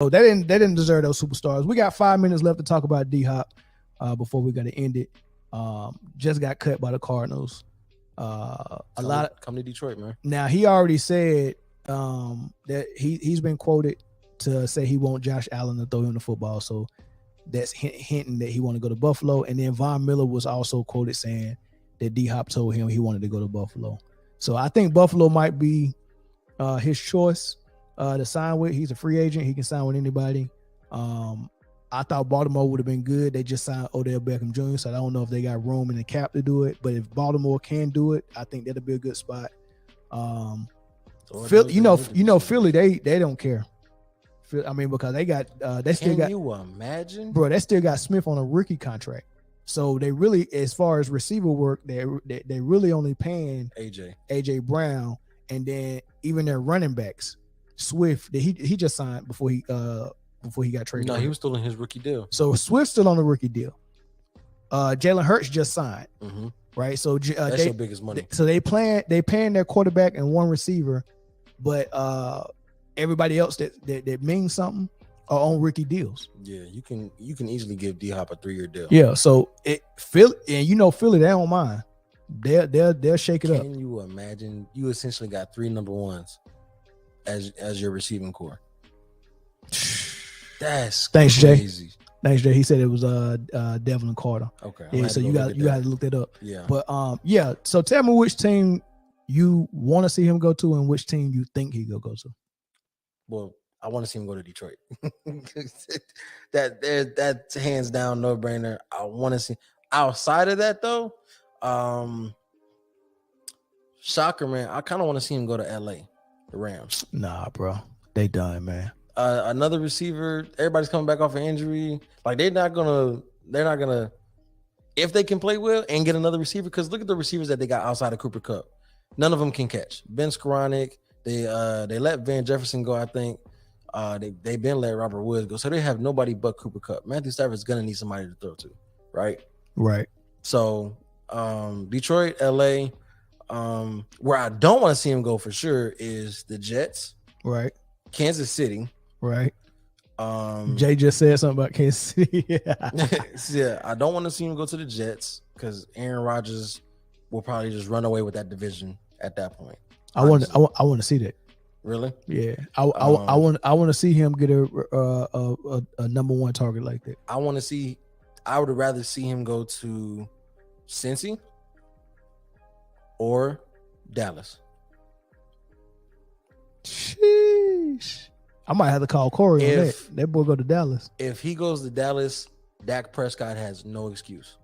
So they didn't deserve those superstars. We got 5 minutes left to talk about D-Hop before we got to end it. Just got cut by the Cardinals. Come to Detroit, man. Now he already said that he's been quoted to say he want Josh Allen to throw him the football. So that's hinting that he want to go to Buffalo. And then Von Miller was also quoted saying that D-Hop told him he wanted to go to Buffalo. So I think Buffalo might be his choice to sign with. He's a free agent. He can sign with anybody. I thought Baltimore would have been good. They just signed Odell Beckham Jr., so I don't know if they got room in the cap to do it. But if Baltimore can do it, I think that'll be a good spot. Philly, Philly, they don't care. I mean, because they got they still got. Can you imagine, bro? They still got Smith on a rookie contract, so they really, as far as receiver work, they really only paying AJ Brown, and then even their running backs, Swift, he just signed before he got traded. No, he was still in his rookie deal. So Swift's still on the rookie deal. Jalen Hurts just signed, right? So that's your biggest money. So they paying their quarterback and one receiver, but everybody else that means something are on rookie deals. Yeah, you can easily give D-Hop a 3-year deal. Yeah, so Philly, Philly, they don't mind. They'll shake it up. Can you imagine? You essentially got 3 number ones as your receiving core. That's Thanks, crazy. Jay. Thanks, Jay. He said it was Devlin Carter. Okay. Yeah, so you got to look that up. Yeah. But yeah. So tell me which team you want to see him go to and which team you think he'll go to. Well, I want to see him go to Detroit. That's hands down no brainer. I want to see. Outside of that though, shocker, man. I kind of want to see him go to LA, the Rams. Nah, bro, they done, man. Another receiver. Everybody's coming back off an injury. Like they're not gonna. If they can play well and get another receiver, because look at the receivers that they got outside of Cooper Kupp. None of them can catch. Ben Skoranek. They let Van Jefferson go. I think they've been let Robert Woods go. So they have nobody but Cooper Kupp. Matthew Stafford's gonna need somebody to throw to, right? Right. So Detroit, LA. Where I don't want to see him go for sure is the Jets. Right. Kansas City. Right. Jay just said something about Kansas City. Yeah, I don't want to see him go to the Jets because Aaron Rodgers will probably just run away with that division at that point. I want to see that. Really? Yeah. I want to see him get a number one target like that. I would rather see him go to Cincy or Dallas. Sheesh. I might have to call Corey on that. That boy go to Dallas. If he goes to Dallas, Dak Prescott has no excuse.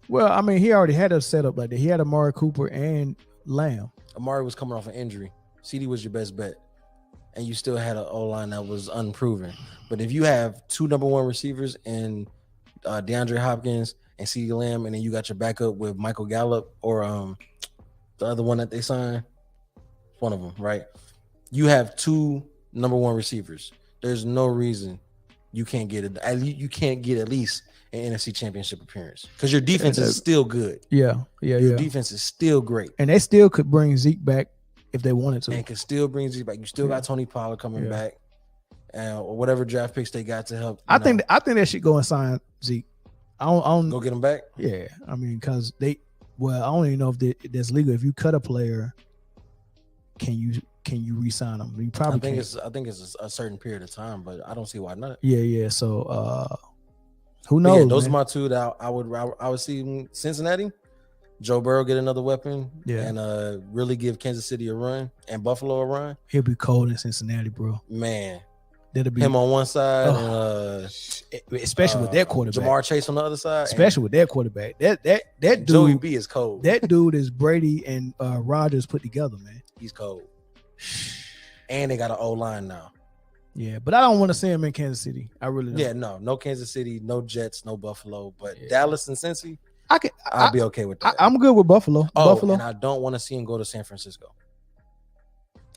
Well, I mean, he already had a setup like that. He had Amari Cooper and Lamb. Amari was coming off an injury. CD was your best bet. And you still had an O-line that was unproven. But if you have 2 number 1 receivers in Deandre Hopkins and CD Lamb, and then you got your backup with Michael Gallup or the other one that they signed, one of them, right? You have 2 number 1 receivers. There's no reason you can't get it. You can't get at least an NFC Championship appearance because your defense is still good. Your defense is still great, and they still could bring Zeke back if they wanted to. And can still bring Zeke back. You still got Tony Pollard coming back, or whatever draft picks they got to help. I think they should go and sign Zeke. I don't go get him back. Yeah, I mean, because I don't even know if that's legal. If you cut a player, can you re-sign them? You probably can't. I think it's a certain period of time, but I don't see why not. Yeah. So who knows? Yeah, those are my 2 that I would see in Cincinnati. Joe Burrow get another weapon, and really give Kansas City a run and Buffalo a run. He'll be cold in Cincinnati, bro. Man, that'll be him on one side, especially with that quarterback. Jamar Chase on the other side, especially with that quarterback. That dude, Joey B is cold. That dude is Brady and Rodgers put together, man. He's cold. And they got an O-line now. Yeah, but I don't want to see him in Kansas City. I really don't. Yeah, no Kansas City, no Jets, no Buffalo, but Dallas and Cincy, I'll be okay with that. I'm good with Buffalo. And I don't want to see him go to San Francisco.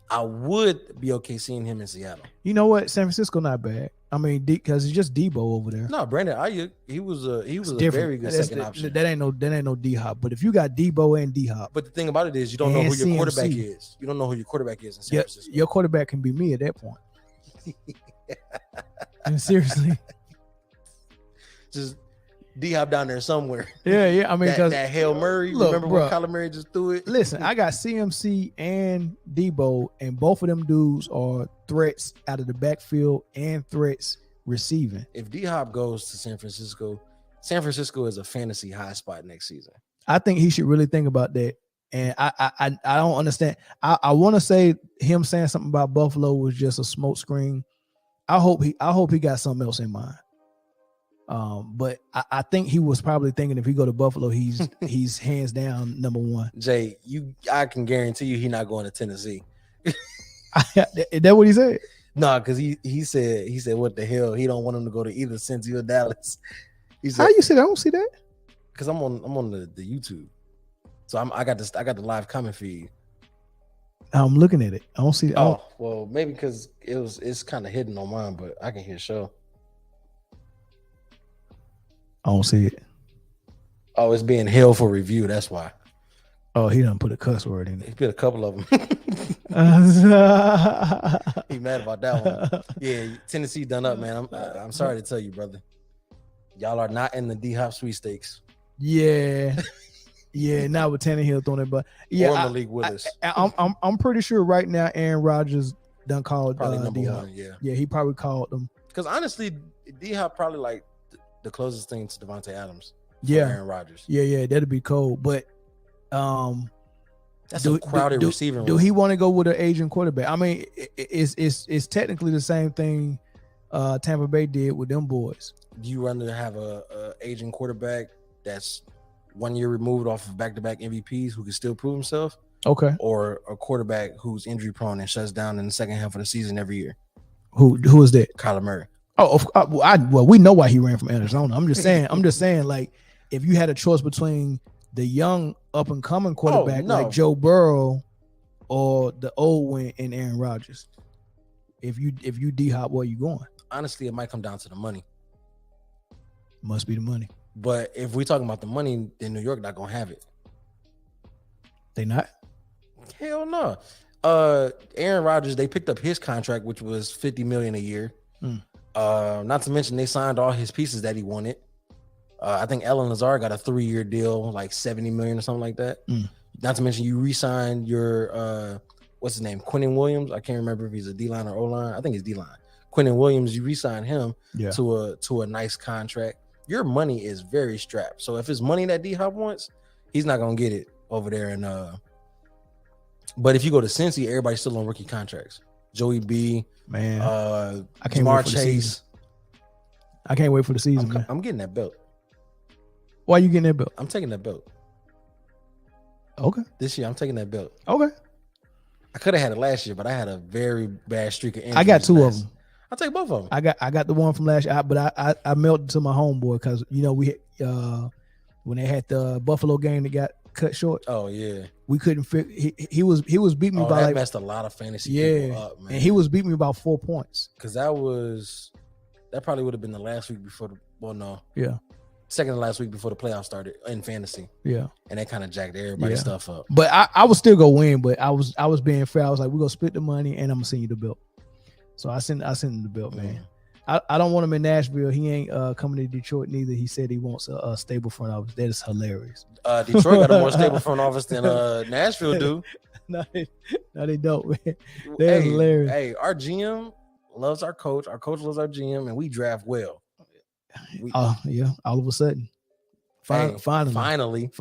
I would be okay seeing him in Seattle. You know what? San Francisco not bad. I mean, because it's just Debo over there. No, Brandon Ayuk, he was a very good second option. That ain't no D-Hop. But if you got Debo and D-Hop, but the thing about it is you don't know who your quarterback is. You don't know who your quarterback is in San Francisco. Your quarterback can be me at that point. And seriously, Just D-Hop down there somewhere. yeah. I mean, because that Hail Murray, look, remember when Kyler Murray just threw it? Listen, I got CMC and Debo, and both of them dudes are threats out of the backfield and threats receiving. If D-Hop goes to San Francisco is a fantasy high spot next season. I think he should really think about that. And I don't understand. I want to say him saying something about Buffalo was just a smoke screen. I hope he got something else in mind. But I think he was probably thinking if he go to Buffalo, he's hands down number one. Jay, I can guarantee you he's not going to Tennessee. Is that what he said? No, because he said what the hell? He don't want him to go to either Cincy or Dallas. He said, how you said I don't see that? Because I'm on the YouTube. So I got the live comment feed. I'm looking at it. I don't see it. Oh, well, maybe because it's kind of hidden on mine, but I can hear show. I don't see it. Oh, it's being held for review. That's why. Oh, he done put a cuss word in it. He put a couple of them. He mad about that one. Yeah, Tennessee done up, man. I'm sorry to tell you, brother. Y'all are not in the D-Hop sweepstakes. Yeah. Yeah, not with Tannehill throwing it, but yeah, or Malik Willis. I'm pretty sure right now Aaron Rodgers done called probably number D-Hop. one. Yeah, he probably called them. Because honestly, D-Hop probably like the closest thing to Devontae Adams. Yeah, Aaron Rodgers. Yeah, that'd be cold. But that's a crowded receiver. Do he want to go with an aging quarterback? I mean, it's technically the same thing Tampa Bay did with them boys. Do you rather have a aging quarterback that's 1 year removed off of back-to-back MVPs who can still prove himself? Okay. Or a quarterback who's injury prone and shuts down in the second half of the season every year? Who is that? Kyler Murray. Oh, well, we know why he ran from Arizona. I'm just saying, like, if you had a choice between the young up and coming quarterback like Joe Burrow or the old one in Aaron Rodgers, if you D-Hop, where you going? Honestly, it might come down to the money. Must be the money. But if we're talking about the money, then New York not gonna have it. They not? Hell no. Aaron Rodgers, they picked up his contract, which was $50 million a year. Not to mention they signed all his pieces that he wanted. I think Allen Lazard got a 3-year deal, like $70 million or something like that. Not to mention you re-signed your what's his name, Quinnen Williams. I can't remember if he's a D-line or O-line. I think he's D-line. Quinnen Williams, you re-signed him to a nice contract. Your money is very strapped. So if it's money that D-Hop wants, he's not gonna get it over there. And but if you go to Cincy, everybody's still on rookie contracts. Joey B, man, I can't Jamar wait for the Chase. season. I can't wait for the season. I'm getting that belt. Why are you getting that belt? I'm taking that belt. Okay. This year, I'm taking that belt. Okay. I could have had it last year, but I had a very bad streak of injuries. I got two of them. I'll take both of them. I got the one from last year, but I melted to my homeboy because we when they had the Buffalo game that got cut short. Oh yeah, we couldn't fit. He was beating me by that like messed a lot of fantasy people up, man. And he was beating me about 4 points. Because that probably would have been the last week before second to last week before the playoffs started in fantasy. Yeah, and that kind of jacked everybody's stuff up. But I would still go win. But I was being fair. I was like, we're gonna split the money, and I'm gonna send you the belt. So I sent him the belt, man. I don't want him in Nashville. He ain't coming to Detroit neither. He said he wants a stable front office. That is hilarious. Detroit got a more stable front office than Nashville do. No, they don't, man. That's hilarious. Hey, our GM loves our coach. Our coach loves our GM, and we draft well. Yeah, all of a sudden. Finally.